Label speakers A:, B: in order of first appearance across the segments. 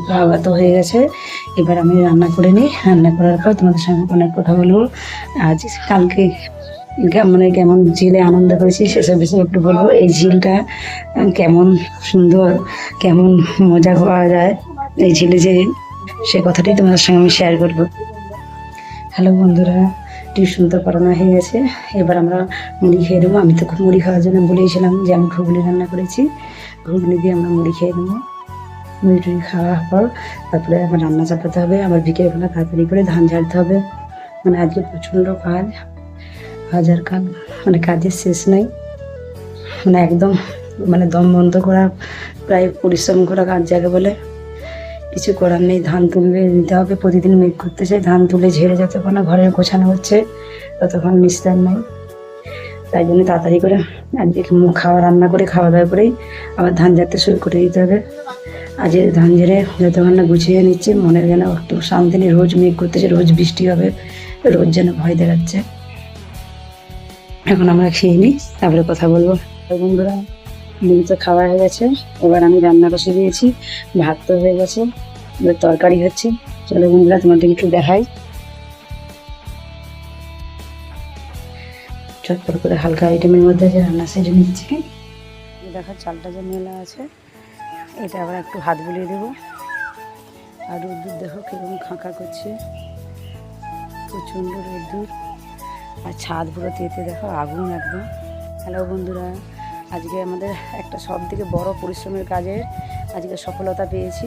A: খাওয়া তো হয়ে গেছে, এবার আমি রান্না করে নিই। রান্না করার পর তোমাদের সঙ্গে অনেক কথা বলবো। আজ কালকে মানে কেমন ঝিলে আনন্দ করেছি সেসব বিষয়ে একটু বলবো। এই ঝিলটা কেমন সুন্দর, কেমন মজা পাওয়া যায় এই ঝিলে যে, সে কথাটাই তোমাদের সঙ্গে আমি শেয়ার করবো। হ্যালো বন্ধুরা, টিউশন তো করানো হয়ে গেছে, এবার আমরা মুড়ি খেয়ে দেবো। আমি তো খুব মুড়ি খাওয়ার জন্য বলেছিলাম যে আমি ঘুগনি রান্না করেছি, ঘুগনি দিয়ে আমরা মুড়ি খেয়ে নেবো। মুড়ি টুড়ি খাওয়ার পর তারপরে আবার রান্না চাপাতে হবে, আবার বিকেলবেলা তাড়াতাড়ি করে ধান ঝাড়তে হবে। মানে আজকে প্রচণ্ড কাজ, হাজার কাজ, মানে কাজের শেষ নাই। মানে একদম মানে দম বন্ধ করা, প্রায় পরিশ্রম করা কাজ যাকে বলে। কিছু করার নেই, ধান তুলে দিতে হবে। প্রতিদিন মেঘ করতে চাই, ধান তুলে ঝেড়ে যতক্ষণ না ঘরে গোছানো হচ্ছে ততক্ষণ নিস্তার নেই। তাই জন্য তাড়াতাড়ি করে আজকে রান্না করে খাওয়া দাওয়া করেই আবার ধান ঝাড়তে শুরু করে দিতে হবে। আজ ধান ঝেড়ে যতক্ষণ না গুছিয়ে নিচ্ছি, মনের যেন একটু শান্তি নেই। রোজ মেঘ করতেছে, রোজ বৃষ্টি হবে, রোজ যেন ভয় দেখাচ্ছে। এখন আমরা খেয়ে নিই, তারপরে কথা বলবো। বন্ধুরা, মুড়ি তো খাওয়া হয়ে গেছে, এবার আমি রান্না বসে দিয়েছি। ভাত তো হয়ে গেছে, এবার তরকারি হচ্ছে। চলো বন্ধুরা, তোমাদের একটু দেখাই। চটপট করে হালকা আইটেমের মধ্যে যে রান্না সেরে নিচ্ছি। দেখো চালটা যে মেলা আছে, এটা আবার একটু হাত বুলিয়ে দেবো। আর রোদ্দুর দেখো কিরকম খাঁকা করছে, প্রচণ্ড রোদ্দুর। আর ছাদ পুরো তেতে দেখো আগুন একদম। হ্যালো বন্ধুরা, আজকে আমাদের একটা সব থেকে বড় পরিশ্রমের কাজের আজকে সফলতা পেয়েছি।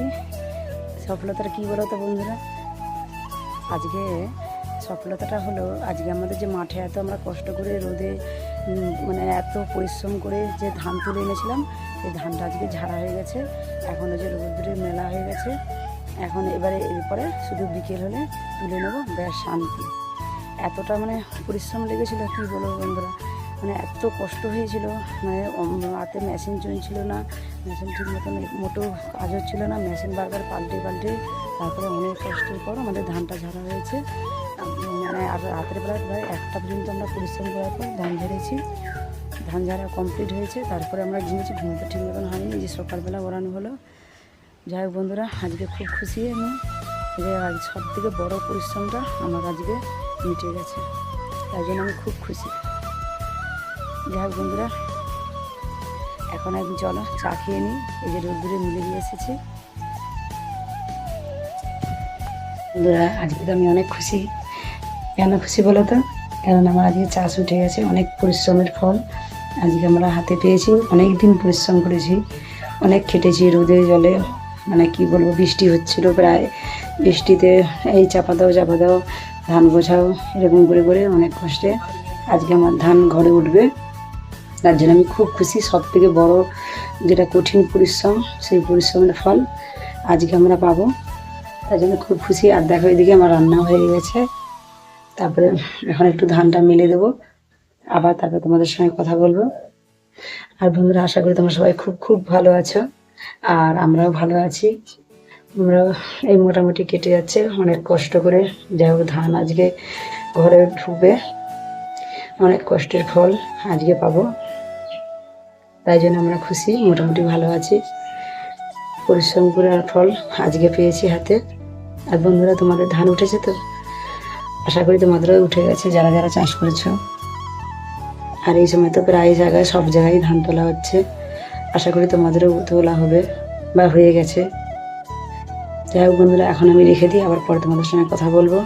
A: সফলতাটা কী বলো তো বন্ধুরা? আজকে সফলতাটা হলো, আজকে আমাদের যে মাঠে এত আমরা কষ্ট করে রোদে মানে এত পরিশ্রম করে যে ধান তুলে এনেছিলাম, এই ধানটা আজকে ঝাড়া হয়ে গেছে। এখন ওই যে রোদ্দুরের মেলা হয়ে গেছে। এখন এরপরে শুধু বিকেল হলে তুলে নেবো, বেশ শান্তি। এতটা মানে পরিশ্রম লেগেছিলো কী বলবো বন্ধুরা, মানে এত কষ্ট হয়েছিল। মানে হাতে মেশিন চলছিল না, মেশিন ঠিক মতন মোটো কাজ হচ্ছিলো না, মেশিন বারবার পাল্টে তারপরে অনেক কষ্টের পর আমাদের ধানটা ঝাড়া হয়েছে। মানে আর রাতের বেলা প্রায় 1টা পর্যন্ত আমরা পরিশ্রম করার পর ধান ঝেড়েছি। ধান ঝাড়া কমপ্লিট হয়েছে, তারপরে আমরা ঘুমিয়েছি। ঘুমতে ঠিক মতন হয়নি, যে সকালবেলা ওড়ানো হলো। যাই হোক বন্ধুরা, আজকে খুব খুশি আমি যে আজ সব থেকে বড়ো পরিশ্রমটা আমার আজকে মিটে গেছে, তাই জন্য আমি খুব খুশি। যাই হোক বন্ধুরা, এখন একদিন চলো চা খেয়ে নিই। এই যে রোদ্দুরে মিলে দিয়ে এসেছি। বন্ধুরা, আজকে তো আমি অনেক খুশি। কেন খুশি বলো তো? কারণ আমার আজকে চাষ উঠে গেছে, অনেক পরিশ্রমের ফল আজকে আমরা হাতে পেয়েছি। অনেক দিন পরিশ্রম করেছি, অনেক খেটেছি রোদে জলে। মানে কি বলবো, বৃষ্টি হচ্ছিল প্রায়, বৃষ্টিতে এই চাপা দাও ধান গোছাও, এরকম করে অনেক কষ্টে আজকে আমার ধান ঘরে উঠবে। তার জন্য আমি খুব খুশি। সব থেকে বড় যেটা কঠিন পরিশ্রম, সেই পরিশ্রমের ফল আজকে আমরা পাবো, তার জন্য খুব খুশি। আর দেখো এদিকে আমার রান্না হয়ে গেছে, তারপরে এখন একটু ধানটা মেলে দেবো, আবার তারপরে তোমাদের সঙ্গে কথা বলবো। আর বন্ধুরা, আশা করি তোমরা সবাই খুব খুব ভালো আছো, আর আমরাও ভালো আছি। আমরাও এই মোটামুটি কেটে যাচ্ছে অনেক কষ্ট করে। যাই হোক, ধান আজকে ঘরে ঢুকবে, অনেক কষ্টের ফল আজকে পাবো, তাই জন্য আমরা খুশি, মোটামুটি ভালো আছি। পরিশ্রম করে আর ফল আজকে পেয়েছি হাতে। আর বন্ধুরা, তোমাদের ধান উঠেছে তো? আশা করি তোমাদেরও উঠে গেছে, যারা যারা চাষ করেছো। আর এই সময় তো প্রায় জায়গায় সব জায়গায় ধান তোলা হচ্ছে, আশা করি তোমাদেরও তোলা হবে বা হয়ে গেছে। যাই হোক বন্ধুরা, এখন আমি রেখে দিই, আবার পরে তোমাদের সঙ্গে কথা বলবো।